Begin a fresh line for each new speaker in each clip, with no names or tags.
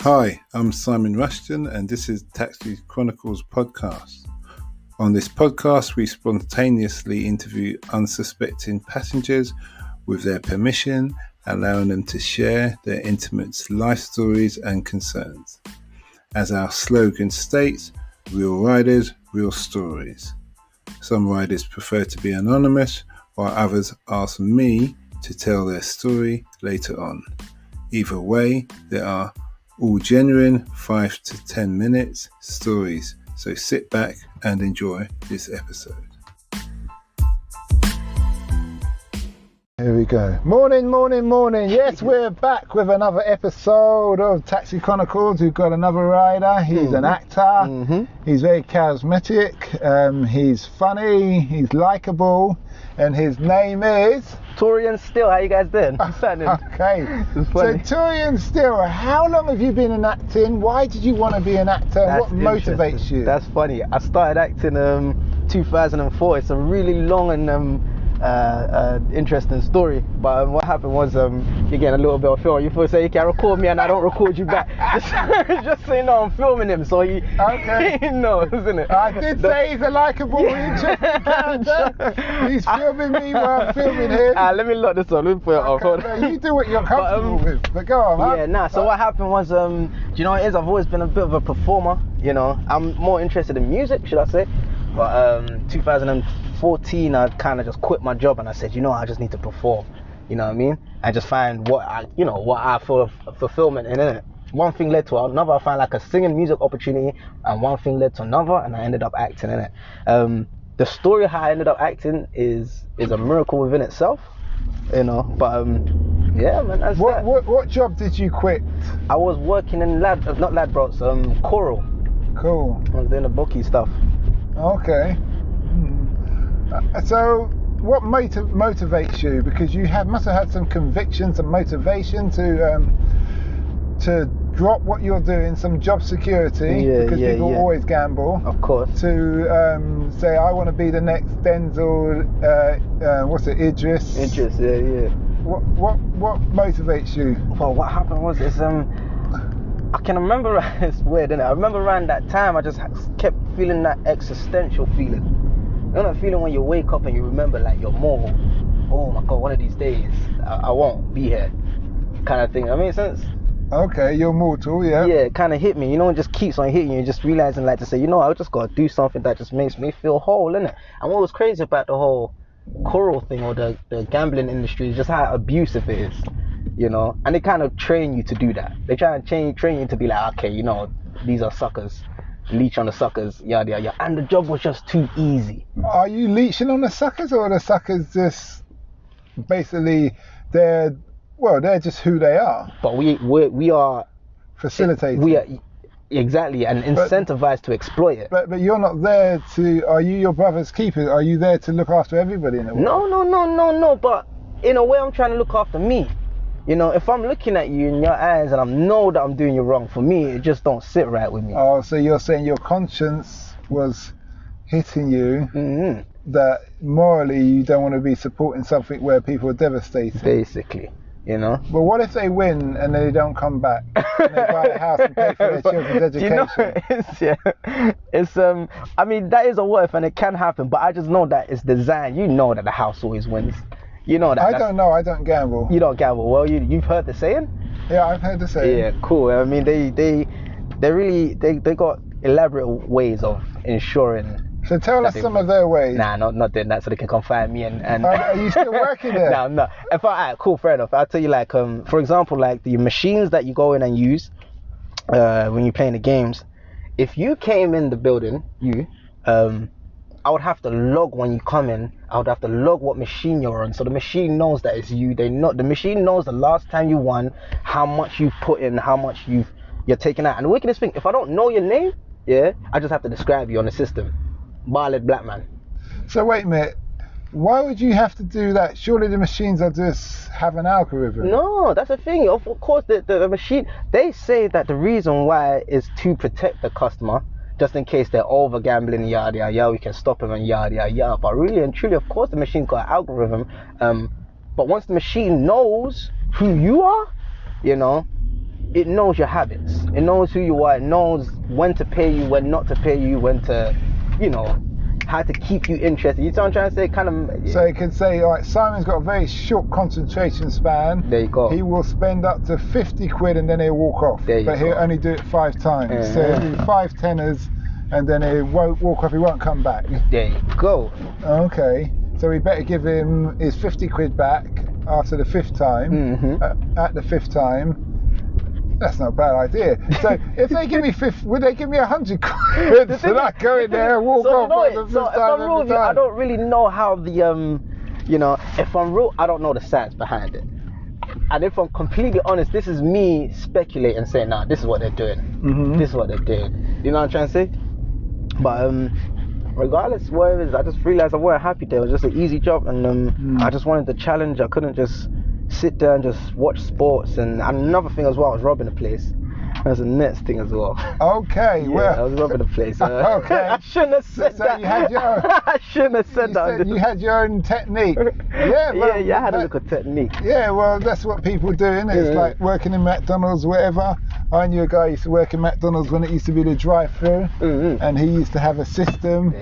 Hi, I'm Simon Rushton and this is Taxi Chronicles podcast. On this podcast, we spontaneously interview unsuspecting passengers with their permission, allowing them to share their intimate life stories and concerns. As our slogan states, real riders, real stories. Some riders prefer to be anonymous, while others ask me to tell their story later on. Either way, there are all genuine 5 to 10 minutes stories, so sit back and enjoy this episode. Here we go. Morning. Yes, we're back with another episode of Taxi Chronicles. We've got another rider. He's an actor. He's very charismatic. He's funny. He's likable. And his name is...
Torian Still. How you guys doing?
Okay. So Torian Still, how long have you been in acting? Why did you want to be an actor? What motivates you?
That's funny. I started acting 2004. It's a really long and interesting story, but what happened was you're getting a little bit of film. You feel say you can record me and I don't record you back. just so you know I'm filming him, so he knows, isn't it?
I did say he's a likable, interesting character. He's filming me while I'm filming him.
Let me lock this on. Let me put it off.
No, you do what you're comfortable with. But go on.
So what happened was, do you know what it is? I've always been a bit of a performer. You know, I'm more interested in music, should I say? But 2014, I kind of just quit my job and I said, I just need to perform. You know what I mean? I just find what I feel fulfillment in it. One thing led to another. I found like a singing music opportunity, and one thing led to another, and I ended up acting in it. The story of how I ended up acting is a miracle within itself. But yeah, man. That's
what job did you quit?
I was working in choral.
Cool.
I was doing the bookie stuff.
Okay. So what motivates you? Because you must have had some convictions and motivation to drop what you're doing, some job security, because people always gamble.
Of course.
To say, I want to be the next Denzel, Idris?
Idris, yeah.
What motivates you?
Well, what happened was I can remember, it's weird, isn't it? I remember around that time I just kept feeling that existential feeling. You know that feeling when you wake up and you remember like you're mortal. Oh my God, one of these days I won't be here, kind of thing. That makes sense?
Okay, you're mortal, yeah.
Yeah, it kind of hit me. It just keeps on hitting you. Just realizing like to say, I just got to do something that just makes me feel whole, innit? And what was crazy about the whole choral thing or the gambling industry is just how abusive it is. And they kind of train you to do that. They try and train you to be like, okay, these are suckers, leech on the suckers, yada. And the job was just too easy.
Are you leeching on the suckers, or are the suckers just basically they're just who they are?
But we are
facilitating.
We are exactly and incentivized to exploit it.
But you're not there to. Are you your brother's keeper? Are you there to look after everybody in the world?
No. But in a way, I'm trying to look after me. If I'm looking at you in your eyes and I know that I'm doing you wrong, for me, it just don't sit right with me.
Oh, so you're saying your conscience was hitting you, that morally you don't want to be supporting something where people are devastated.
Basically,
But what if they win and they don't come back and they buy a house and pay for their children's education?
That is a what if, and it can happen, but I just know that it's designed. That the house always wins. That.
I don't know. I don't gamble.
You don't gamble. Well, you've heard the saying?
Yeah, I've heard the saying.
Yeah, cool. I mean, they got elaborate ways of ensuring.
So tell us some of their ways.
Nah, not doing that, so they can come find me and.
Are you still working there?
No, I'm not. Cool, fair enough. I'll tell you, like, for example, like the machines that you go in and use, when you're playing the games. If you came in the building, I would have to log when you come in. I would have to log what machine you're on, so the machine knows that it's you. The machine knows the last time you won, how much you've put in, how much you're taking out. And the wickedest thing, if I don't know your name, I just have to describe you on the system. Barlet black man.
So wait a minute. Why would you have to do that? Surely the machines are just have an algorithm.
No, that's the thing. Of course, the machine. They say that the reason why is to protect the customer. Just in case they're over gambling, yada, we can stop them and yada. But really and truly, of course, the machine's got an algorithm. But once the machine knows who you are, it knows your habits. It knows who you are. It knows when to pay you, when not to pay you, when to, how to keep you interested. You see what I'm trying to say? Kind of.
So you could say, all right, Simon's got a very short concentration span.
There you go.
He will spend up to 50 quid and then he'll walk off. But he'll only do it 5 times.
Yeah.
So he'll do 5 tenors and then he won't walk off, he won't come back.
There you go.
Okay. So we better give him his 50 quid back after the 5th time. At the 5th time. That's not a bad idea. So if they give me would they give me 100 quid? Should I go in there and walk off?
So if I'm real with you, I don't really know how the if I'm real, I don't know the science behind it. And if I'm completely honest, this is me speculating, saying, nah, this is what they're doing. This is what they're doing. You know what I'm trying to say? But regardless what it is, I just realized I wasn't happy there. It was just an easy job, and I just wanted the challenge. I couldn't just sit there and just watch sports. And another thing as well, I was robbing the place. There's a Nets thing as well.
Okay,
yeah,
well.
I was robbing the place.
Okay.
I shouldn't have said that.
You had your own,
I shouldn't have said that.
You had your own technique. Yeah, well,
yeah, I had a little technique.
Yeah, well, that's what people do, isn't it? It's like working in McDonald's, whatever. I knew a guy who used to work in McDonald's when it used to be the drive-through, and he used to have a system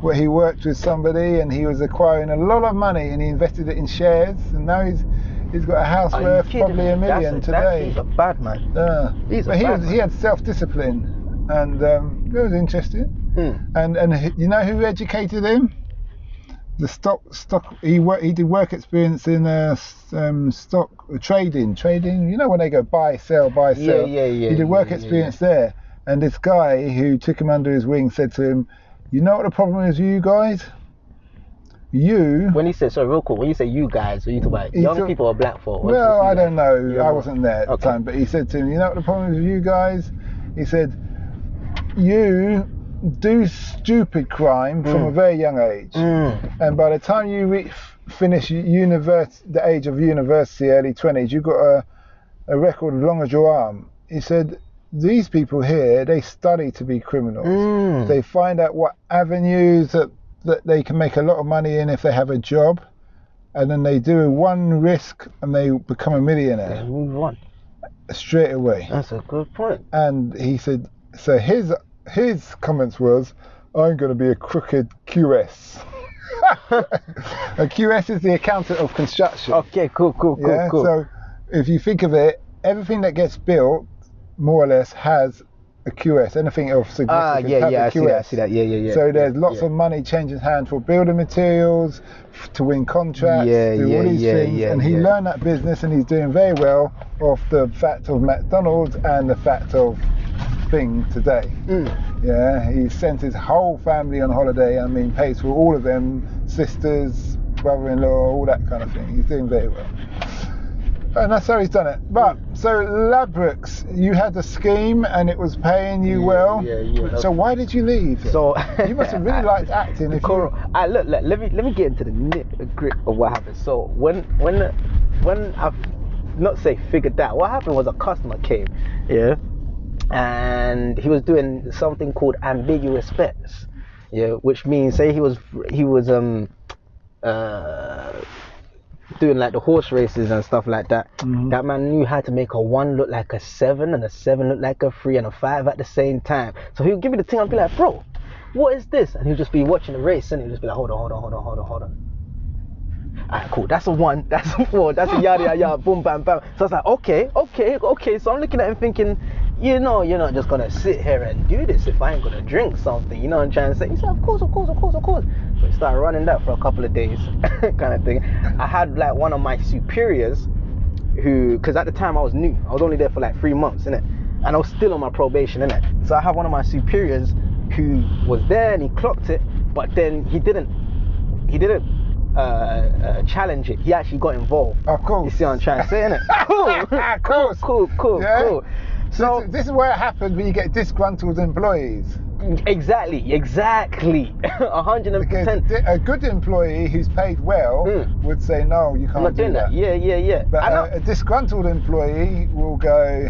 where he worked with somebody and he was acquiring a lot of money and he invested it in shares, and now he's got a house worth probably $1 million today.
He's a bad man.
He had self-discipline, and it was interesting. And you know who educated him? The stock. He did work experience in stock trading. You know when they go buy, sell.
Yeah.
He did work experience there, and this guy who took him under his wing said to him, "You know what the problem is, you guys?
When you say, sorry, real quick, when you say you guys, are you talking about young people or black folk?
Well, I don't know. I wasn't there at the time, but he said to him, you know what the problem is with you guys? He said, you do stupid crime from a very young age, and by the time you finish the age of university, early 20s, you've got a record as long as your arm. He said, these people here, they study to be criminals. They find out what avenues that they can make a lot of money in if they have a job, and then they do one risk and they become a millionaire.
Yeah, move on.
Straight away.
That's a good point.
And he said, so his comments was, I'm going to be a crooked QS. A QS is the accountant of construction.
Okay, cool.
So if you think of it, everything that gets built, more or less, has a QS. Anything of significance has a QS.
I see that. Yeah.
So there's lots of money changing hands for building materials, to win contracts, do all these things. And he learned that business, and he's doing very well off the fact of McDonald's and the fact of thing today. Yeah, he sent his whole family on holiday. I mean, pays for all of them, sisters, brother-in-law, all that kind of thing. He's doing very well. And that's how he's done it. But so Labrooks, you had the scheme and it was paying you well. Yeah. So why did you leave?
So
you must have really liked acting.
Look, let me get into the nit-grit of what happened. So when I've not say figured that, what happened was a customer came, and he was doing something called ambiguous bets, which means say he was doing like the horse races and stuff like that. That man knew how to make a 1 look like a 7 and a 7 look like a 3 and a 5 at the same time. So he would give me the thing and be like, bro, what is this? And he'd just be watching the race and he'd just be like, hold on. Alright, cool, that's a 1, that's a 4, that's a yada, boom, bam, bam. So I was like, okay. So I'm looking at him thinking, you're not just gonna sit here and do this if I ain't gonna drink something, you know what I'm trying to say? He said, of course. So we started running that for a couple of days, kind of thing. I had like one of my superiors who, because at the time I was new, I was only there for like 3 months, innit? And I was still on my probation, innit? So I had one of my superiors who was there and he clocked it, but then he didn't challenge it. He actually got involved.
Of course.
You see what I'm trying to say, innit?
Of course.
Cool.
So this is where it happens when you get disgruntled employees.
Exactly. 100%.
Because a good employee who's paid well would say, no, you can't do that.
Yeah.
But a disgruntled employee will go,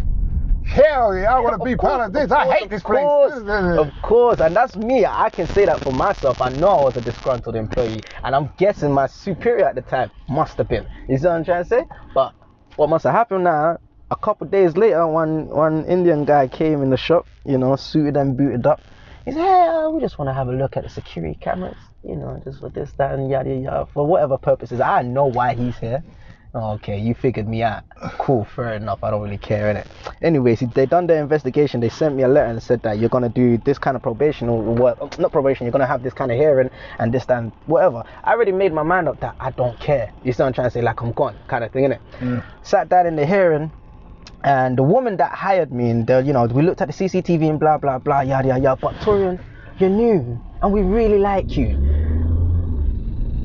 hell yeah, I want to be part of this. I hate this place.
Of course, and that's me. I can say that for myself. I know I was a disgruntled employee, and I'm guessing my superior at the time must have been. You see what I'm trying to say? But what must have happened now, a couple of days later, one Indian guy came in the shop, you know, suited and booted up. He said, hey, we just want to have a look at the security cameras, you know, just for this, that, and yada, yada, for whatever purposes. I know why he's here. Okay, you figured me out. Cool, fair enough. I don't really care, innit? Anyways, they done their investigation. They sent me a letter and said that you're gonna do this kind of probation or what? Not probation. You're gonna have this kind of hearing and this, that, and whatever. I already made my mind up that I don't care. You see what I'm trying to say? Like I'm gone, kind of thing, innit? Sat down in the hearing, and the woman that hired me, and you know, we looked at the CCTV and blah blah blah, yada yada yada. But Torian, you're new, and we really like you.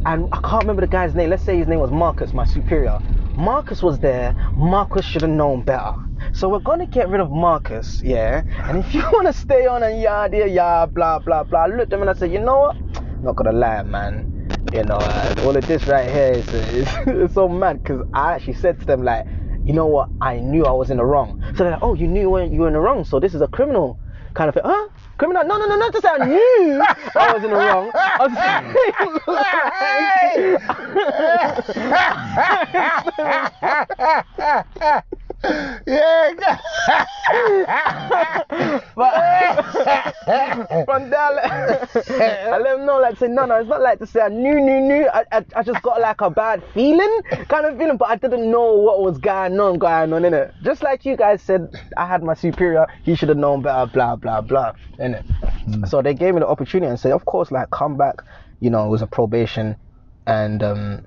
And I can't remember the guy's name. Let's say his name was Marcus, my superior. Marcus was there. Marcus should have known better. So we're gonna get rid of Marcus, yeah? And if you wanna stay on and yada yada blah blah blah, I looked at him and I said, you know what? I'm not gonna lie, man. You know, all of this right here is so mad, because I actually said to them, like, you know what? I knew I was in the wrong. So they're like, oh, you knew you were in the wrong, so this is a criminal kind of thing. Huh? Criminal? No, not just I knew I was in the wrong. I was yeah. But from there, I let him know, like, say, no, it's not like to say I knew. I just got like a bad feeling, kind of feeling, but I didn't know what was going on, innit? Just like you guys said, I had my superior, he should have known better, blah, blah, blah, innit? So they gave me the opportunity and said, of course, like, come back, you know, it was a probation, and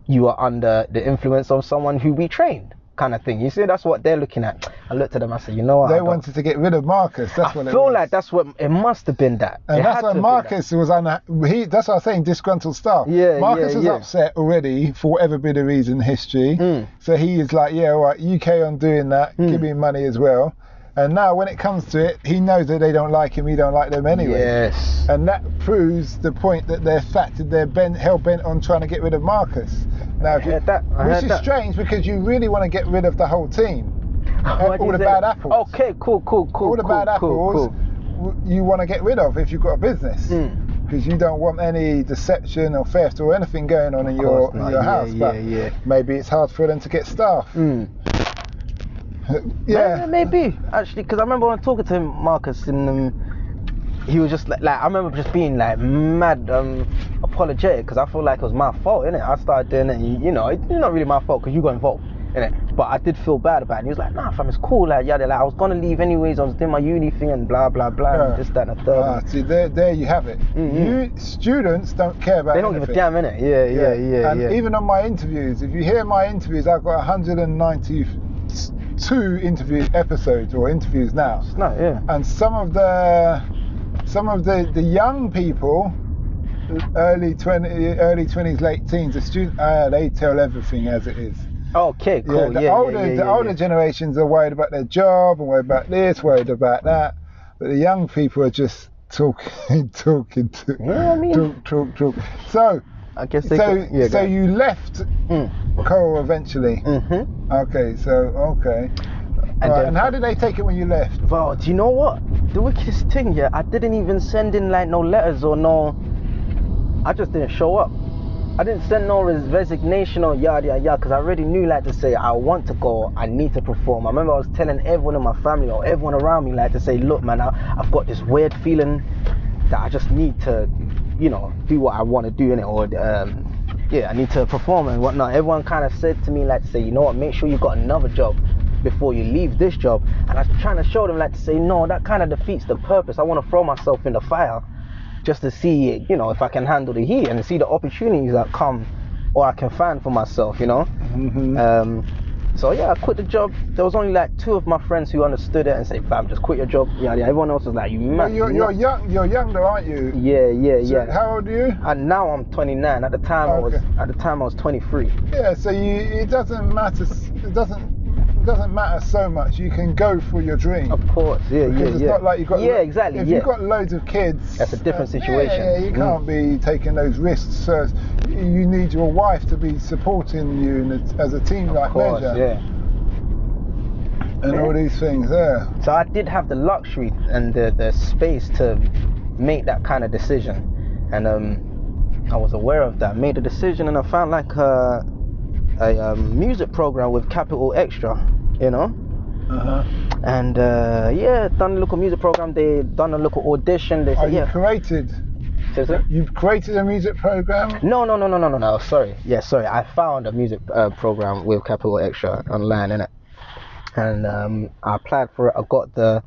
you are under the influence of someone who we trained, kind of thing. You see, that's what they're looking at. I looked at them, I said, you know what?
They wanted to get rid of Marcus. That's what it was. I feel
like that's what it must have been. That.
And that's why Marcus was that's what I was saying, disgruntled staff.
Yeah,
Marcus was upset already for whatever bit of reason, history. So he is like, yeah, all right, you carry on doing that, give me money as well. And now when it comes to it, he knows that they don't like him, he don't like them anyway.
Yes.
And that proves the point that they're hell-bent on trying to get rid of Marcus. Now, which is strange, because you really want to get rid of the whole team. All the bad apples.
Okay, cool.
All the bad apples you want to get rid of if you've got a business. Because you don't want any deception or theft or anything going on in your house.
Yeah.
Maybe it's hard for them to get staff. Yeah,
maybe actually, because I remember when talking to him, Marcus, and he was just like I remember just being like mad apologetic, because I feel like it was my fault, innit? I started doing it, and, you know, it's not really my fault because you got involved, innit? But I did feel bad about it. And he was like, nah, fam, it's cool, like, yeah, like, I was gonna leave anyways, I was doing my uni thing and blah blah blah, and this, that, and the third.
See, there you have it. You students don't care about.
They don't give a damn, innit? Yeah.
And even on my interviews, if you hear my interviews, I've got 192 episodes or interviews now.
No, yeah.
And some of the young people, early 20s, late teens, the students, they tell everything as it is.
Okay, cool.
The older generations are worried about their job and worried about this, worried about that, but the young people are just talking. Talk. So
I guess
so you left Coral eventually. Okay. And how did they take it when you left?
Well, do you know what? The wickedest thing, I didn't even send in like no letters or no. I just didn't show up. I didn't send no resignation or yada because I already knew, like, to say I want to go, I need to perform. I remember I was telling everyone in my family or everyone around me, like, to say, look, man, I've got this weird feeling that I just need to, you know, do what I want to do in it, or I need to perform and whatnot. Everyone kind of said to me, like, to say, you know what, make sure you've got another job before you leave this job. And I was trying to show them, like, to say, no, that kind of defeats the purpose. I want to throw myself in the fire just to see, you know, if I can handle the heat and see the opportunities that come or I can find for myself, you know. So I quit the job. There was only like 2 of my friends who understood it and said, fam, just quit your job. Everyone else was like, you mad.
Well, you're young though, aren't you?
Yeah.
How old are you?
And now I'm 29. At the time I was 23.
Yeah, so it doesn't matter. It doesn't matter so much. You can go for your dream.
Of course,
It's not like you've got.
Exactly.
If you've got loads of kids,
that's a different situation.
You can't be taking those risks. So you need your wife to be supporting you as a team,
of
like
course,
measure. And all these things there.
So I did have the luxury and the space to make that kind of decision, and I was aware of that. Made a decision, and I found like a music program with Capital Extra you know. And done a local music program. They done a local audition. They said,
you created? You've created a music program?
No. Sorry. I found a music program with capital Extra online, innit? And I applied for it. I got the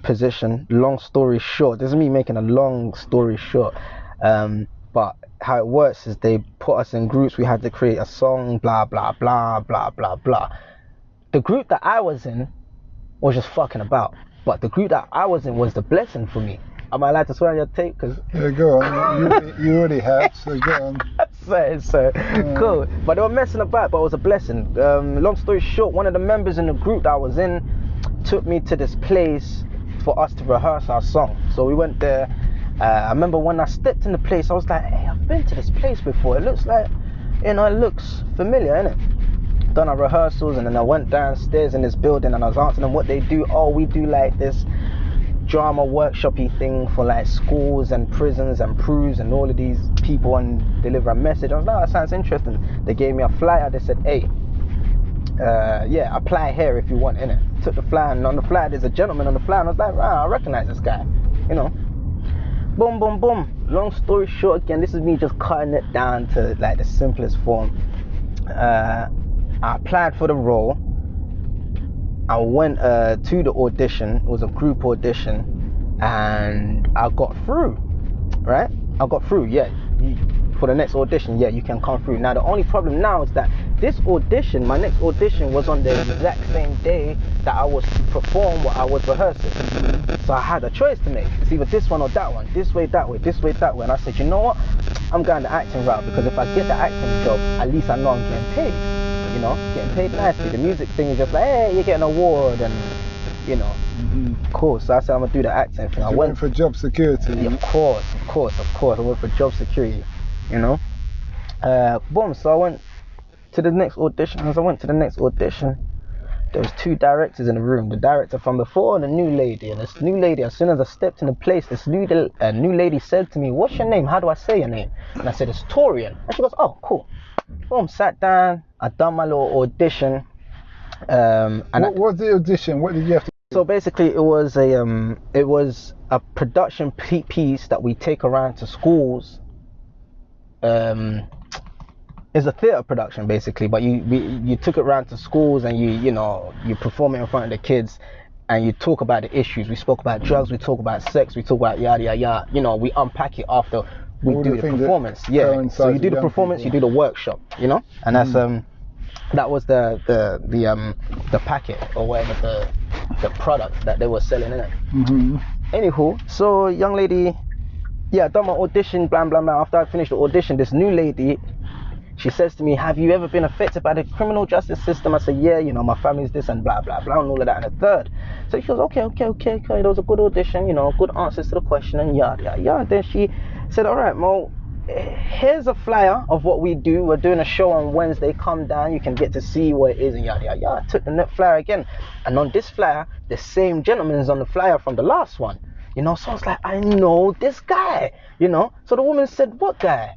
position. Long story short, this is me making a long story short. But how it works is they put us in groups. We had to create a song. Blah blah blah blah blah blah. The group that I was in was just fucking about, but the group that I was in was the blessing for me. Am I allowed to swear on your tape?
Yeah, go on. you already have, so go on.
So cool. But they were messing about, but it was a blessing. Long story short, one of the members in the group that I was in took me to this place for us to rehearse our song. So we went there. I remember when I stepped in the place, I was like, hey, I've been to this place before. It looks like, it looks familiar, innit? Done our rehearsals, and then I went downstairs in this building and I was asking them what they do. Oh, we do like this drama workshopy thing for like schools and prisons and proofs and all of these people, and deliver a message. I was like, that sounds interesting. They gave me a flyer. They said, hey, apply here if you want, innit? Took the flyer, and on the flyer there's a gentleman on the flyer, and I was like, I recognize this guy, Boom, boom, boom. Long story short, again, this is me just cutting it down to like the simplest form. I applied for the role. I went to the audition. It was a group audition, and I got through. Right? I got through. Yeah. For the next audition, you can come through. Now the only problem now is that this audition, my next audition, was on the exact same day that I was to perform what I was rehearsing. So I had a choice to make. It's either this one or that one. This way, that way, this way, that way. And I said, you know what? I'm going the acting route, because if I get the acting job, at least I know I'm getting paid. Getting paid nicely. The music thing is just like, hey, you get an award, and cool. So I said I'm gonna do the acting thing. I went
for job security.
Yeah, of course. I went for job security. Boom. So I went to the next audition. As I went to the next audition, there was two directors in the room. The director from before and a new lady. And this new lady, as soon as I stepped in the place, this new lady said to me, "What's your name? How do I say your name?" And I said, "It's Torian." And she goes, "Oh, cool." Boom. Sat down. I done my little audition.
What was the audition? What did you have to do?
So basically, it was a production piece that we take around to schools. It's a theatre production basically, but you took it around to schools, and you perform it in front of the kids, and you talk about the issues. We spoke about drugs, we talk about sex, we talk about yada yada yada. We unpack it after we do the performance. Yeah. So you do the performance, you do the workshop, and that's that was the packet or whatever the product that they were selling in it. Anywho, so young lady, I done my audition, blah blah blah. After I finished the audition, this new lady, she says to me, "Have you ever been affected by the criminal justice system?" I said, "Yeah, my family's this and blah blah blah and all of that and the third." So she goes, okay. It was a good audition, good answers to the question and yada yada yada. Then she said, "All right, Mo, here's a flyer of what we do. We're doing a show on Wednesday. Come down. You can get to see what it is and yada yada yada." I took the net flyer again, and on this flyer, the same gentleman is on the flyer from the last one. So I was like, I know this guy. So the woman said, "What guy?"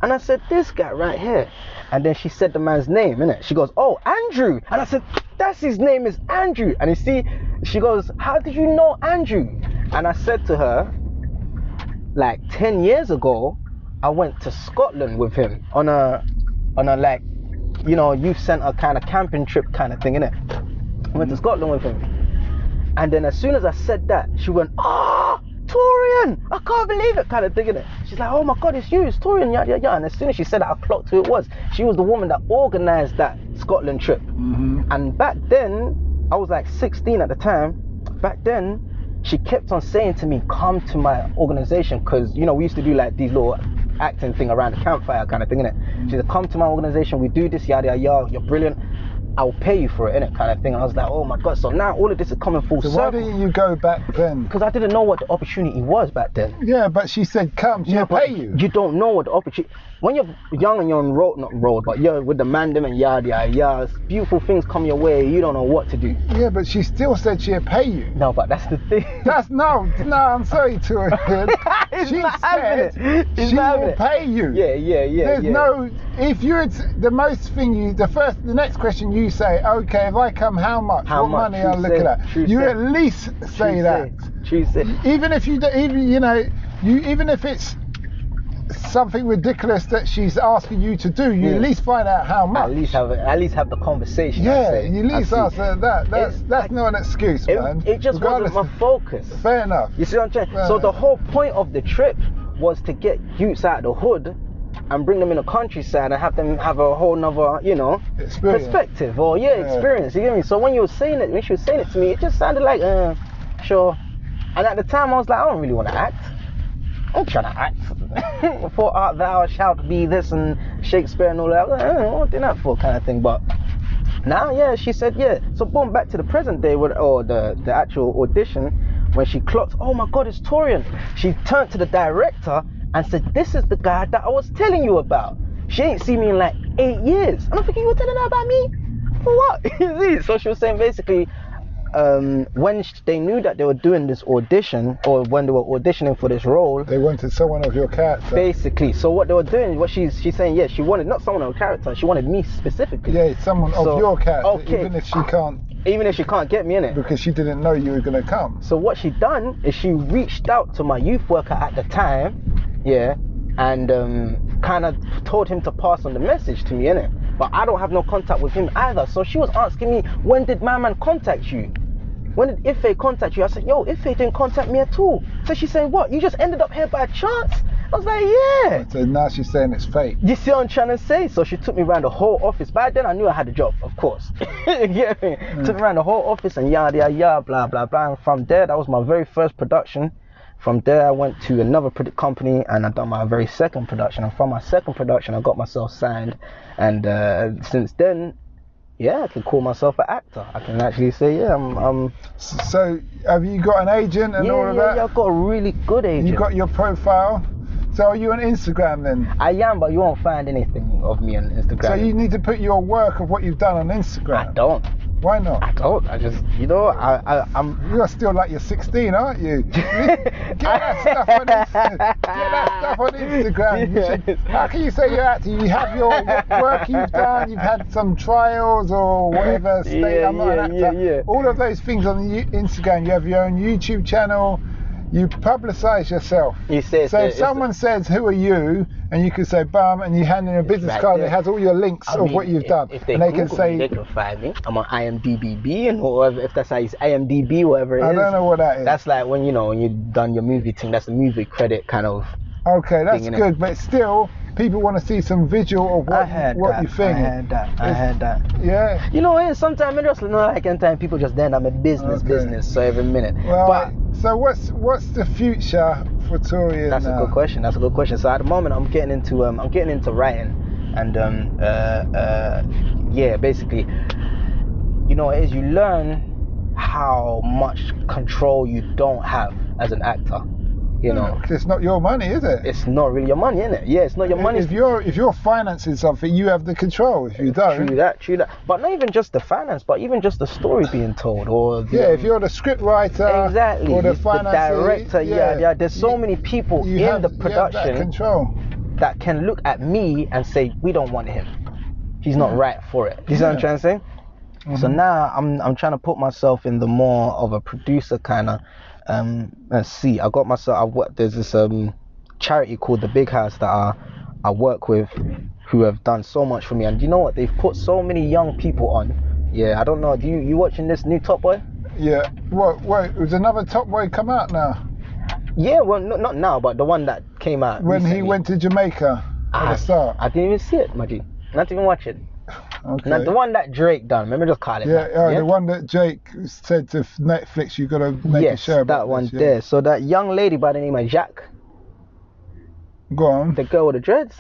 And I said, "This guy right here." And then she said the man's name, innit? She goes, "Oh, Andrew." And I said, "That's his name is Andrew." And she goes, "How did you know Andrew?" And I said to her, like 10 years ago, I went to Scotland with him on a like, youth centre kind of camping trip kind of thing, innit? I went to Scotland with him. And then as soon as I said that, she went, "Oh, Torian, I can't believe it," kind of thing, innit? She's like, "Oh my God, it's you, it's Torian, yada yada yada." And as soon as she said that, I clocked who it was. She was the woman that organised that Scotland trip. And back then, I was like 16 at the time. Back then, she kept on saying to me, "Come to my organisation," because we used to do like these little acting thing around the campfire kind of thing, innit? She said, "Come to my organisation, we do this, yada yada yada, you're brilliant, I'll pay you for it," innit, kind of thing. And I was like, oh my God. So now all of this is coming full circle.
So why didn't you go back then?
Because I didn't know what the opportunity was back then.
Yeah, but she said, "Come, she'll pay you."
You don't know what the opportunity. When you're young and you're on road, not road, but you're with the mandem and yada yada yada, beautiful things come your way, you don't know what to do.
Yeah, but she still said she'll pay you.
No, but that's the thing.
No, I'm sorry to her.
It's
she
not
said
happening. It's
she
not
will
happening.
pay you.
Yeah.
There's no, if you're the next question you say, okay, if I come, how much? What money I'll look at that? You at least say that.
True say.
Even if even if it's something ridiculous that she's asking you to do, you at least find out how much.
At least have the conversation.
Yeah, you at least ask her that. That's not an excuse, man.
It just wasn't my focus.
Fair enough.
You see what I'm saying? So the whole point of the trip was to get youths out of the hood and bring them in the countryside and have them have a whole nother, perspective or experience. You get me? So when she was saying it to me, it just sounded like, sure. And at the time I was like, I don't really want to act. I'm trying to act. For art thou shalt be this and Shakespeare and all that. What am I doing that for, kind of thing. But now, she said, So boom, back to the present day, or the actual audition, when she clocked, oh my God, it's Torian. She turned to the director and said, this is the guy that I was telling you about. She ain't seen me in like 8 years. And I'm thinking, you were telling her about me? For what? So she was saying basically, when they knew that they were doing this audition, or when they were auditioning for this role,
they wanted someone of your character.
Basically, so what they were doing, what she's saying, she wanted not someone of her character, she wanted me specifically.
Yeah, someone of your character, even if she can't get me in it, because she didn't know you were gonna come. So what she done is she reached out to my youth worker at the time, and kind of told him to pass on the message to me, innit? But I don't have no contact with him either. So she was asking me, when did my man contact you? When did Ife contact you? I said, yo, Ife didn't contact me at all. So she's saying, what? You just ended up here by chance? I was like, yeah. So now she's saying it's fake. You see what I'm trying to say? So she took me around the whole office. By then I knew I had a job, of course. You get me? Took me around the whole office and yada, blah, blah, blah. And from there, that was my very first production. From there, I went to another company and I done my very second production. And from my second production, I got myself signed. And since then, I can call myself an actor. I can actually say, I'm. So, have you got an agent and all of that? Yeah, I've got a really good agent. You got your profile. So, are you on Instagram then? I am, but you won't find anything of me on Instagram. So, you need to put your work of what you've done on Instagram. I don't. Why not? I don't. I just, I'm. You're still like you're 16, aren't you? Get that stuff on Instagram. How can you say you're acting? You have your work you've done. You've had some trials or whatever. I'm not an actor. All of those things on Instagram. You have your own YouTube channel. You publicise yourself. So if someone says, "Who are you?" and you can say, "Bum," and you hand in a business card that has all your links of what you've done, and they can say, they can find me. I'm on IMDb, and whatever, if that's how you say IMDb, whatever it is. I don't know what that is. That's like when you've done your movie thing. That's the movie credit kind of. Okay, that's good, but still, people want to see some visual of what you think. I had that. Yeah. Sometimes it's just like people just then I'm a business. So every minute. Well, but so what's the future for Torian? That's a good question. So at the moment I'm getting into writing, and basically, as you learn how much control you don't have as an actor. It's not your money, is it? It's not really your money, is it? Yeah, it's not your money. If you're financing something, you have the control. If you don't, true that. But not even just the finance, but even just the story being told, or if you're the script writer, exactly, or the director, there's so many people in the production control that can look at me and say, we don't want him. He's not right for it. You see what I'm trying to say? Mm-hmm. So now I'm trying to put myself in the more of a producer kind of. Let's see. I got myself. There's this charity called the Big House that I work with, who have done so much for me. And you know what? They've put so many young people on. Yeah, I don't know. You watching this new Top Boy? Yeah. Wait, was another Top Boy come out now? Yeah, well, not now, but the one that came out when recently. He went to Jamaica at the start. I didn't even see it, my G. Not even watch it. Okay. Now the one that Drake done, let me just call it. The one that Drake said to Netflix, you gotta make a show about that one there. So that young lady by the name of Jack. Go on. The girl with the dreads.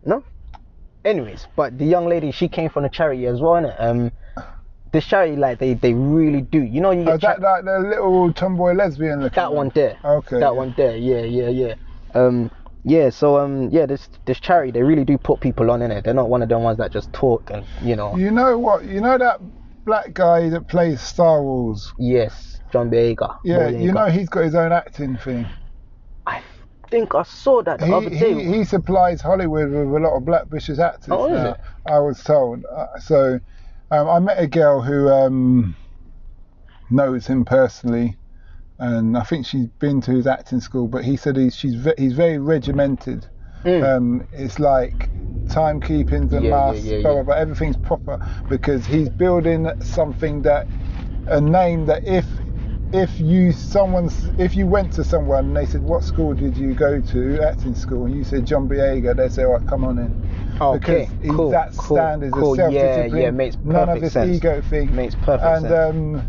No. Anyways, but the young lady, she came from the charity as well, innit? This charity, like they really do. You get that like the little tomboy lesbian looking. That one there. Okay. That one there. Yeah. This charity, they really do put people on in it. They're not one of them ones that just talk and You know what? You know that black guy that plays Star Wars? Yes, John Boyega. Yeah, he's got his own acting thing.
think I saw that the other day.
He supplies Hollywood with a lot of Black British actors.
Oh, is
now,
it?
I was told. I met a girl who knows him personally, and I think she's been to his acting school. But he said he's very regimented. It's like timekeeping, the masks, blah blah blah. Everything's proper because he's building something a name that if you went to someone and they said, what school did you go to, acting school, and you said John Boyega, they say, all right, come on in.
Okay,
because
cool,
that standard is self-discipline.
Yeah, makes perfect
none of this
sense.
ego thing.
Makes perfect sense.
And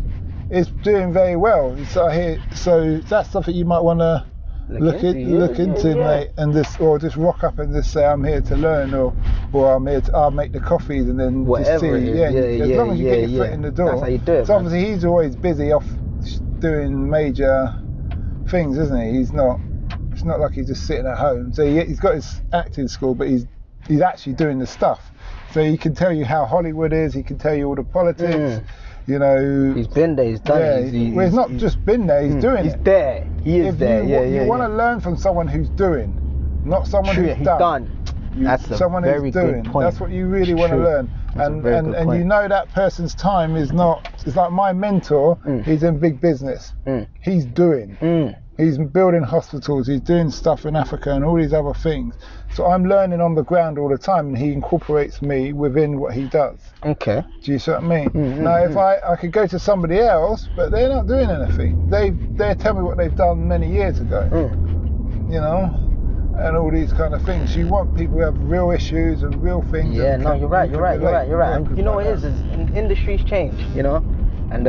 it's doing very well. So that's something you might want to look into, mate, and just rock up and just say, I'm here to learn, or I'll make the coffees, and then
whatever
just see. As long as you get your foot in the door.
That's how you do it.
So obviously he's always busy off doing major things, isn't he? It's not like he's just sitting at home. So he's got his acting school, but he's actually doing the stuff. So he can tell you how Hollywood is. He can tell you all the politics. You know,
he's been there, he's done it.
He's not just been there, he's doing it.
He's there. He is there.
You want to learn from someone who's doing, not someone who's done.
That's
someone
very
who's doing.
good point.
That's what you really want to learn. And you know that person's time is not. It's like my mentor. He's in big business. He's doing. He's building hospitals. He's doing stuff in Africa and all these other things. So I'm learning on the ground all the time, and he incorporates me within what he does.
Okay.
Do you see what I mean? Now, if I could go to somebody else, but they're not doing anything. They tell me what they've done many years ago. You know, and all these kind of things. You want people who have real issues and real things.
Yeah, no, you're right. And you know what it is industries change. You know, and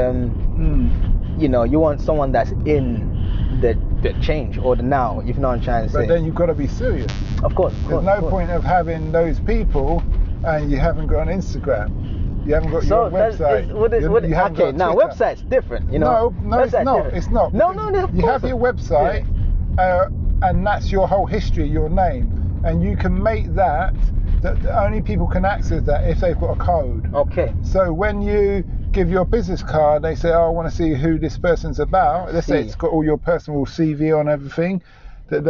you know, you want someone that's in the change or the now, if you know what I'm trying to say.
But then you've got to be serious.
Of course.
There's no point of having those people and you haven't got an Instagram. You haven't got your website.
Okay, now website's different, you know.
No, it's not. It's not.
No,
you have your website, and that's your whole history, your name, and you can make that only people can access that if they've got a code.
Okay.
So when you give your business card, they say, oh, I want to see who this person's about. Let's say it's got all your personal CV on everything, that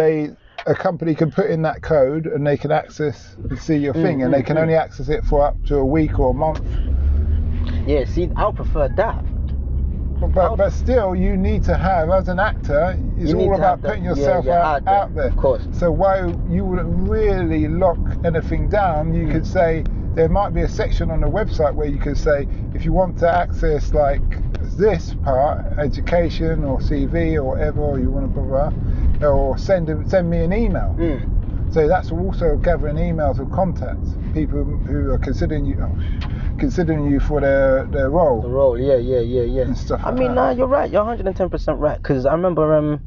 a company can put in that code and they can access and see your thing, and they can only access it for up to a week or a month.
Yeah, see, I'll prefer that.
But still, you need to have, as an actor, it's all about putting yourself out there.
Of course.
So while you wouldn't really lock anything down, you could say, there might be a section on the website where you could say, if you want to access like this part, education or CV or whatever, or you want to blah, blah, or send me an email. So that's also gathering emails of contacts, people who are considering you for their role.
The role, yeah.
And stuff like that.
Nah, you're right. You're 110% right. Because I remember,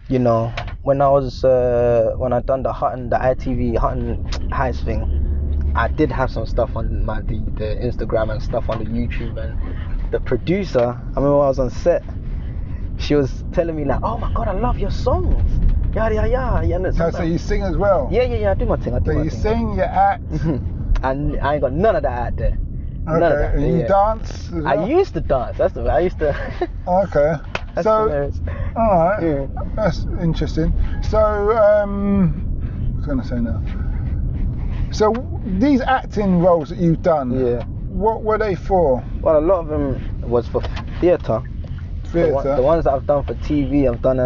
you know, when I was when I done the ITV Hutton Heist thing, I did have some stuff on the Instagram and stuff on the YouTube, and the producer, I remember when I was on set, she was telling me like, oh my god, I love your songs, yada.
So you sing as well?
Yeah, I do my thing.
So you sing, you act,
and I ain't got none of that out there. None of that.
And you dance as well?
I used to dance. I used to.
Okay.
That's
so,
hilarious.
all right, that's interesting. So, what was I going to say now? So these acting roles that you've done, what were they for?
Well, a lot of them was for theatre. The ones that I've done for TV, I've done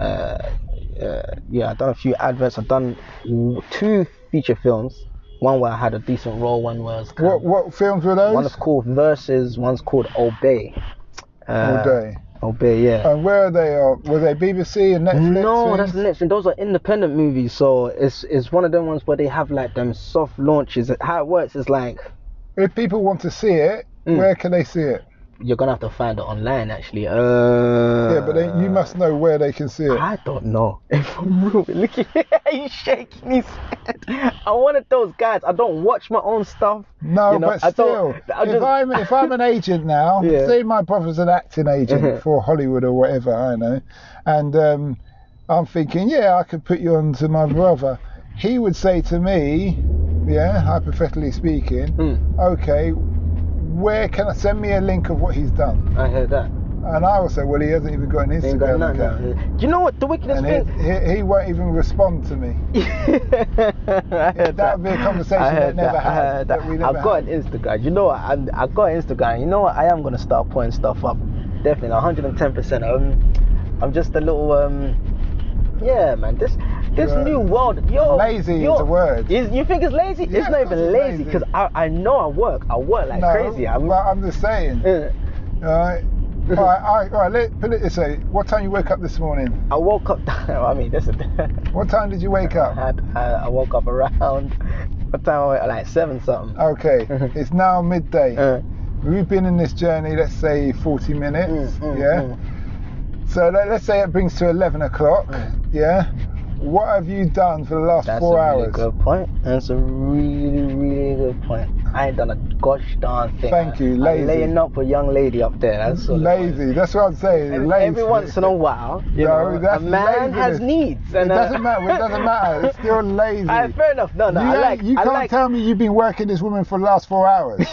I've done a few adverts. I've done 2 feature films. One where I had a decent role. One was
what films were those?
One is called Versus. One's called Obey. Obey, yeah.
And where are they? Were they BBC and Netflix?
No, that's Netflix. Those are independent movies. So it's one of them ones where they have like them soft launches. How it works is like,
if people want to see it, where can they see it?
You're gonna have to find it online, actually.
Yeah, but then you must know where they can see it.
I don't know. If I'm real, look at he's shaking his head. I'm one of those guys. I don't watch my own stuff.
No,
you know?
but still, if I'm an agent now, say my brother's an acting agent for Hollywood or whatever, I know, and I'm thinking, I could put you on to my brother. He would say to me, hypothetically speaking, okay, where can I send me a link of what he's done?
I heard that.
And I will say, well, he hasn't even got an Instagram account.
Do you know what the wickedest
and
thing?
He won't even respond to me. That would be a conversation that never had.
I've got an Instagram. You know what? I've got an Instagram. You know what? I am going to start putting stuff up. Definitely, 110%. I'm just a little, yeah, man. This new world,
lazy is a word.
You think it's lazy?
Yeah,
it's not even lazy because I know I work like crazy.
But I'm just saying. All right. Let's put it this way. What time you woke up this morning?
I woke up. I mean, this is.
What time did you wake up?
I woke up around. What time? Like 7 something.
Okay. It's now midday. We've been in this journey, let's say 40 minutes. So let's say it brings to 11 o'clock. Yeah. What have you done for the last 4 hours?
That's a really good point. That's a really, really good point. I ain't done a gosh darn thing.
Thank you, lazy.
I'm laying up a young lady up there. That's
lazy. That's what I'm saying. Lazy.
Every once in a while, you know, a man has needs. And
it doesn't matter. It doesn't matter. It's still lazy.
Fair enough. No.
You can't tell me you've been working this woman for the last 4 hours.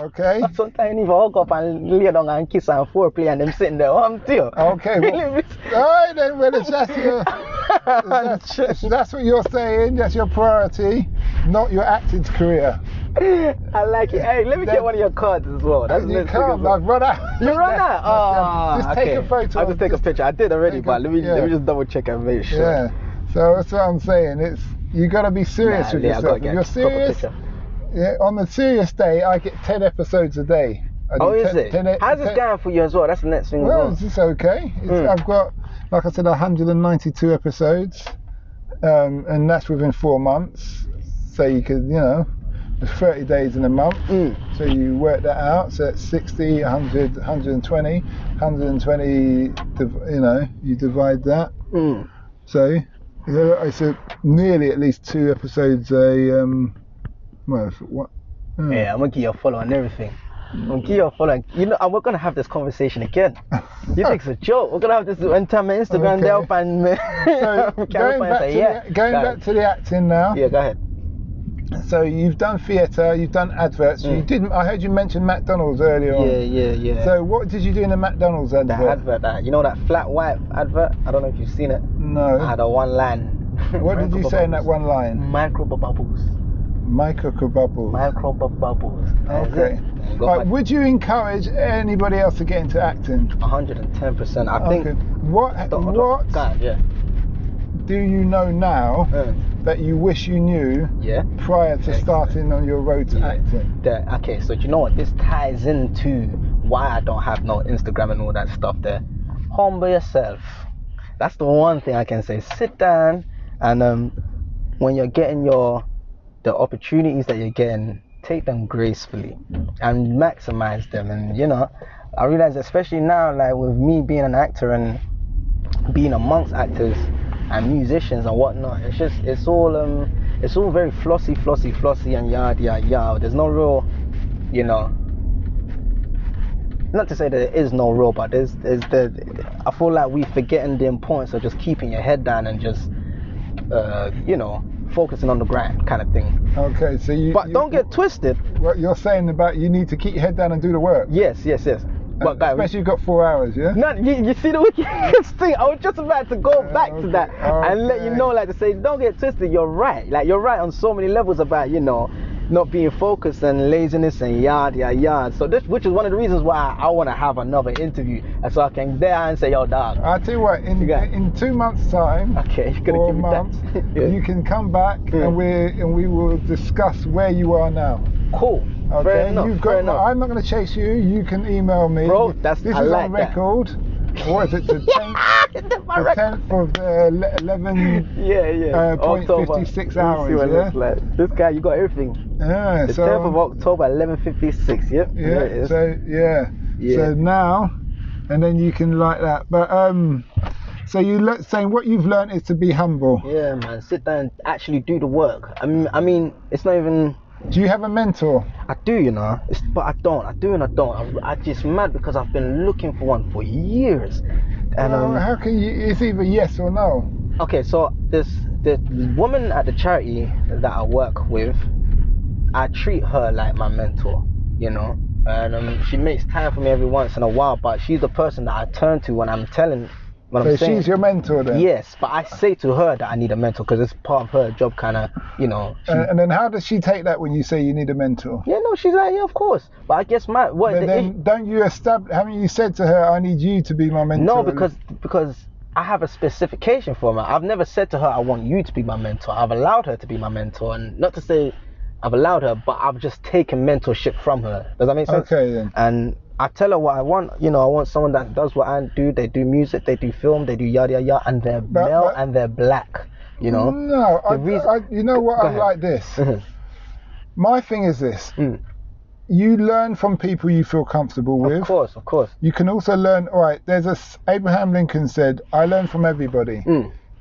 Okay.
Sometimes you even hug up and lay down and kiss and foreplay and them sitting there.
Okay. Well, all right then. Well, that's what you're saying. That's your priority, not your acting career.
I like it. Hey, let me get one of your cards as well.
You can't. I've run out.
You run out? Oh,
just take a photo.
I'll just take a picture. I did already, but let me just double check and make sure.
Yeah. So that's what I'm saying. You got to be serious with yourself. If you're serious. Yeah, on the serious day, I get 10 episodes a day.
Is it? How's it going for you as well? That's the next thing as well.
It's okay. I've got, like I said, 192 episodes, and that's within 4 months. So you could, there's 30 days in a month. So you work that out. So it's 60, 100, 120. 120, you divide that. So it's nearly at least 2 episodes a...
Yeah, I'm gonna give you a follow and everything. I'm gonna give you a follow. And we're gonna have this conversation again. You think it's a joke? We're gonna have this entire Instagram there and
going back to the acting now.
Yeah, go ahead.
So you've done theatre, you've done adverts. You didn't. I heard you mention McDonald's earlier on.
Yeah.
So what did you do in the McDonald's advert?
The advert, that flat white advert. I don't know if you've seen it.
No.
I had a one line.
What did you say in that one line?
Micro bubbles.
Okay. Right, would you encourage anybody else to get into acting?
110%. I think.
What do you know now that you wish you knew prior to starting on your road to acting?
Okay, so do you know what? This ties into why I don't have no Instagram and all that stuff there. Humble yourself. That's the one thing I can say. Sit down and when you're getting the opportunities that you're getting, take them gracefully and maximize them. And I realize, especially now, like with me being an actor and being amongst actors and musicians and whatnot, it's all very flossy and yada. There's no real, not to say that there is no real, but I feel like we're forgetting the importance of just keeping your head down and just focusing on the grind kind of thing.
Okay, so But
don't get twisted.
What you're saying about you need to keep your head down and do the work.
Yes. But guys,
especially you've got 4 hours, yeah?
No, you see the wickedest thing? I was just about to go back to that and let you know, like to say, don't get twisted, you're right. Like, you're right on so many levels about, not being focused and laziness and yada. So which is one of the reasons why I want to have another interview, and so I can there and say, yo, dog.
I'll tell you what, in 2 months' time,
okay, you're gonna give me that.
You can come back and we will discuss where you are now.
Cool.
Okay,
fair enough.
I'm not going to chase you. You can email me.
Bro,
this is on record. What is it? The 10th of 11.56 hours.
Like. This guy, you got everything.
Yeah.
The 10th of October, 11:56. Yep.
Yeah. So now, and then you can like that. But so you saying what you've learned is to be humble.
Yeah, man. Sit down and actually do the work. I mean, it's not even.
Do you have a mentor?
I do, but I don't. I do and I don't. I'm just mad because I've been looking for one for years. And
how can you? It's either yes or no.
Okay, so the woman at the charity that I work with, I treat her like my mentor. and she makes time for me every once in a while. But she's the person that I turn to when I'm saying.
So she's your mentor then?
Yes, but I say to her that I need a mentor because it's part of her job, kind of, you know.
And then how does she take that when you say you need a mentor?
Yeah, no, she's like, yeah, of course. But I guess
don't you haven't you said to her, I need you to be my mentor?
No, because I have a specification for her. I've never said to her, I want you to be my mentor. I've allowed her to be my mentor, and not to say I've allowed her, but I've just taken mentorship from her. Does that make sense?
Okay then.
And I tell her what I want. You know, I want someone that does what I do. They do music, they do film, they do yada yada yada, and they're male and they're black. You know.
No, you know what? I'm like this. My thing is this. You learn from people you feel comfortable with.
Of course.
You can also learn. All right. Abraham Lincoln said, "I learn from everybody,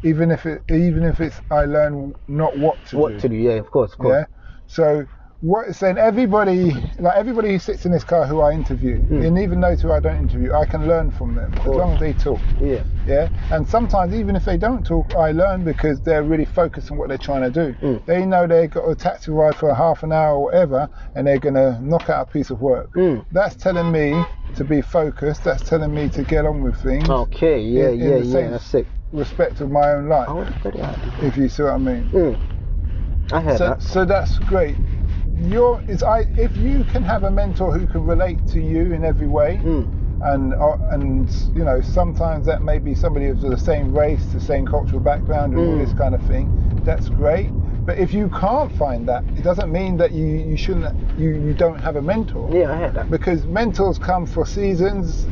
even if it's I learn not what to do."
What to do? Yeah, of course.
Yeah. So what it's saying, everybody who sits in this car who I interview, and even those who I don't interview, I can learn from them as long as they talk. Yeah. Yeah. And sometimes even if they don't talk, I learn because they're really focused on what they're trying to do. They know they've got a taxi ride for half an hour or whatever, and they're gonna knock out a piece of work. That's telling me to be focused. That's telling me to get on with things.
Okay. Yeah. That's sick.
Respect of my own life. If you see what I mean.
I heard that.
So that's great. If you can have a mentor who can relate to you in every way, and you know, sometimes that may be somebody of the same race, the same cultural background, and all this kind of thing. That's great. But if you can't find that, it doesn't mean that you don't have a mentor.
Yeah, I heard that.
Because mentors come for seasons,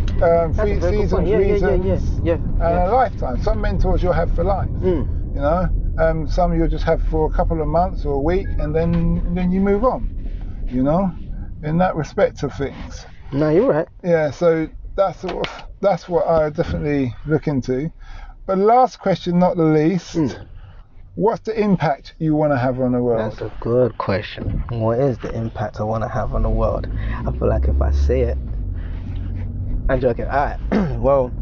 reasons, and a lifetime. Some mentors you'll have for life. You know. Some you'll just have for a couple of months or a week, and then you move on, you know, in that respect of things.
No, you're right.
Yeah, so that's what I definitely look into. But last question, not the least, what's the impact you want to have on the world?
That's a good question. What is the impact I want to have on the world? I feel like if I say it, I'm joking. All right. Well,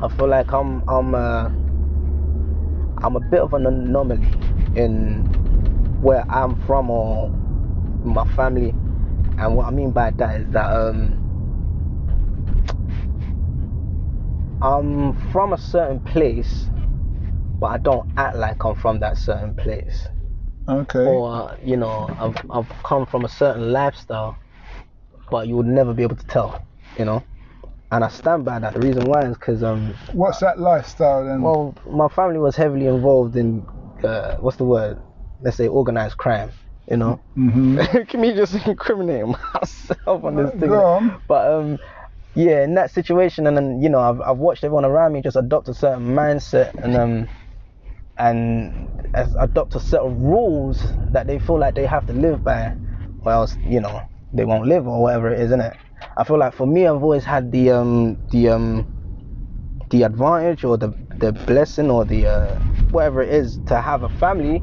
I feel like I'm a bit of an anomaly in where I'm from or my family, and what I mean by that is that I'm from a certain place, but I don't act like I'm from that certain place.
Okay.
Or you know, I've come from a certain lifestyle, but you would never be able to tell, you know. And I stand by that. The reason why is because
what's that lifestyle then?
Well, my family was heavily involved in what's the word? Let's say organized crime. You know. Can me just incriminate myself on this thing?
Go on.
But yeah, in that situation, and then you know, I've watched everyone around me just adopt a certain mindset and adopt a set of rules that they feel like they have to live by, or else you know they won't live or whatever it is, innit? I feel like for me, I've always had the advantage or the blessing or the whatever it is to have a family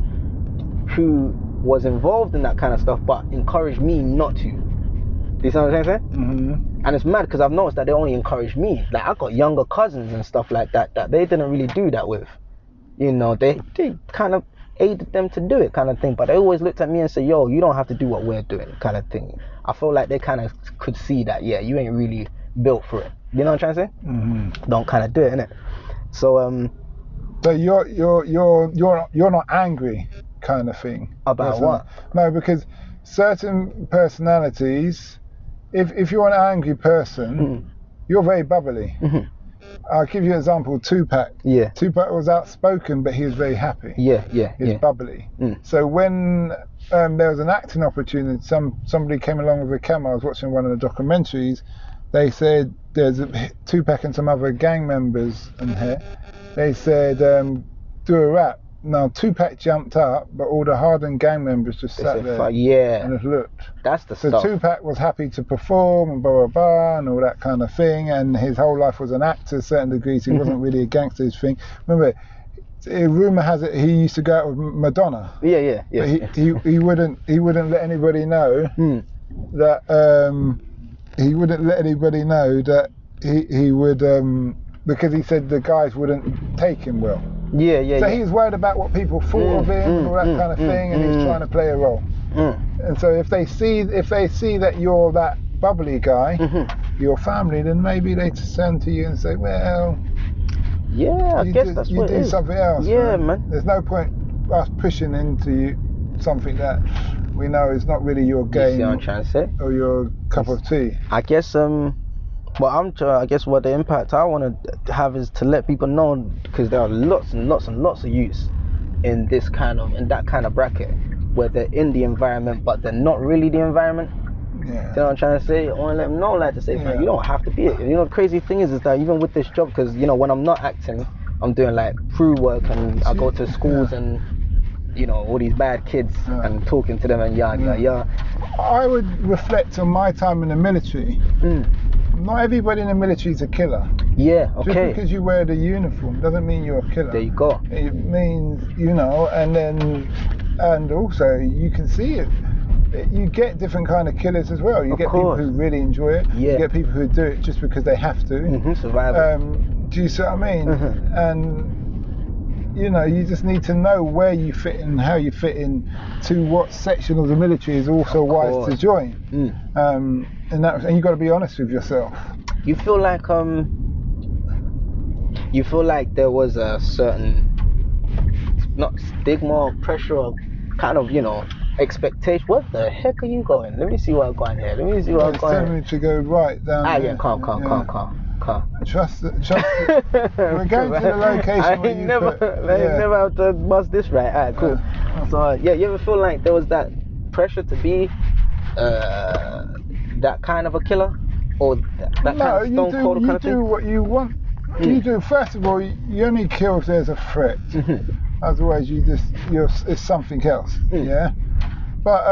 who was involved in that kind of stuff, but encouraged me not to. Do you see what I'm saying? And it's mad because I've noticed that they only encourage me. Like I got younger cousins and stuff like that they didn't really do that with. You know, they kind of aided them to do it, kind of thing. But they always looked at me and said, "Yo, you don't have to do what we're doing," kind of thing. I feel like they kind of could see that, yeah, you ain't really built for it. You know what I'm trying to say? Don't kind of do it, innit? So
So you're not angry, kind of thing.
About what?
No, because certain personalities, if you're an angry person, you're very bubbly. I'll give you an example. Tupac.
Yeah.
Tupac was outspoken, but he was very happy.
Yeah.
He's bubbly. So when there was an acting opportunity, somebody came along with a camera. I was watching one of the documentaries. They said there's Tupac and some other gang members in here. They said do a rap. Now Tupac jumped up, but all the hardened gang members just sat there and just looked.
That's the
so
stuff.
Tupac was happy to perform and blah blah blah and all that kind of thing, and his whole life was an actor to a certain degrees. He wasn't really a gangster's thing. Remember, rumor has it he used to go out with Madonna.
Yeah.
But he wouldn't let anybody know that he wouldn't let anybody know that he would because he said the guys wouldn't take him well. So he's worried about what people thought of him and all that kind of thing, and he's trying to play a role. And so if they see that you're that bubbly guy, your family, then maybe they turn to you and say, well,
yeah, I guess that's what it is.
You do something else.
Yeah, man.
There's no point us pushing into you something that we know is not really your game.
You see what I'm trying to say?
Or your cup of tea.
I guess I guess what the impact I want to have is to let people know, because there are lots and lots and lots of youths in that kind of bracket where they're in the environment but they're not really the environment.
Yeah.
You know what I'm trying to say? I want to let them know, like, to say, man, you don't have to be it. You know, the crazy thing is that even with this job, because, you know, when I'm not acting, I'm doing like crew work, and I go to schools and, you know, all these bad kids and talking to them and yada.
I would reflect on my time in the military. Not everybody in the military is a killer.
Yeah, okay.
Just because you wear the uniform doesn't mean you're a killer.
There you go.
It means, you know, and also you can see it. You get different kind of killers as well. You get people who really enjoy it. Yeah. You get people who do it just because they have to.
Survival.
Do you see what I mean? And you know, you just need to know where you fit in, how you fit in to what section of the military is also wise to join. And you got to be honest with yourself.
You feel like there was a certain, not stigma or pressure or kind of, you know, expectation. What the heck are you going? Let me see what I'm going here. Let me see what I'm going.
It's telling me to go right down.
Yeah, calm.
Trust it. We're going to the location.
I ain't never have to bust this right. Alright, cool. So you ever feel like there was that pressure to be that kind of a killer, or that kind of stone cold kind of thing? You do what you want. You do. First of all, you only kill if there's a threat. Otherwise, it's something else. Yeah. But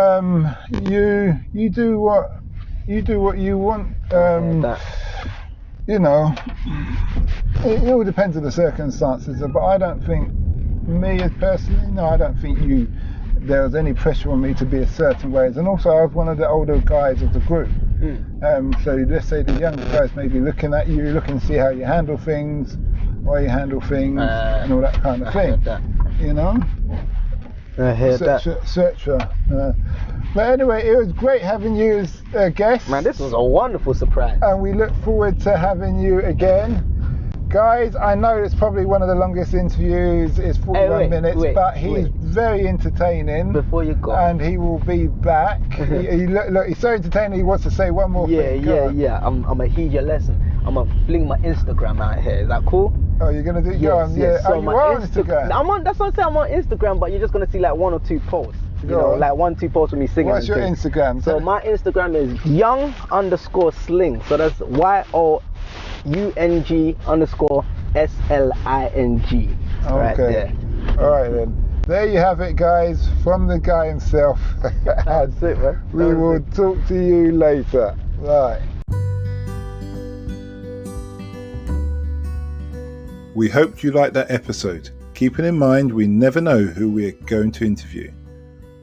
you do what you want. You know, it all depends on the circumstances. But I don't think, I don't think there was any pressure on me to be a certain way. And also, I was one of the older guys of the group. So let's say the younger guys may be looking at you, looking to see how you handle things, why you handle things, and all that kind of thing. You know? I hear that.
Etc. But anyway, it was great having you as a guest.
Man, this was a wonderful surprise.
And we look forward to having you again. Guys, I know it's probably one of the longest interviews. It's 41 minutes, but he's very entertaining.
Before you go.
And he will be back. Look, he's so entertaining, he wants to say one more thing.
Yeah. I'm going to heed your lesson. I'm going to fling my Instagram out here. Is that cool?
Oh, you're going to do it?
Yes.
So you are on Instagram?
That's what I'm saying. I'm on Instagram, but you're just going to see like one or two posts. You know, like 1-2 posts with me singing.
What's your Instagram?
So my Instagram is young_sling. So that's YOUNG_SLING.
Okay.
Right there.
All right then. There you have it, guys, from the guy himself.
That's it, man.
We will talk to you later. Right. We hoped you liked that episode. Keeping in mind, we never know who we're going to interview.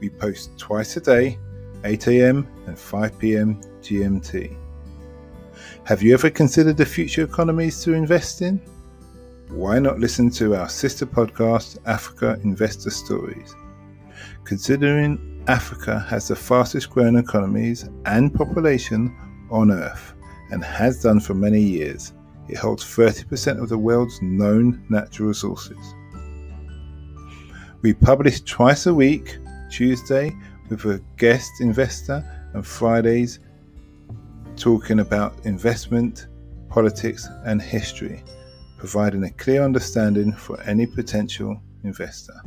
We post twice a day, 8 a.m. and 5 p.m. GMT. Have you ever considered the future economies to invest in? Why not listen to our sister podcast, Africa Investor Stories? Considering Africa has the fastest growing economies and population on Earth, and has done for many years, it holds 30% of the world's known natural resources. We publish twice a week, Tuesday with a guest investor, and Fridays talking about investment, politics and history, providing a clear understanding for any potential investor.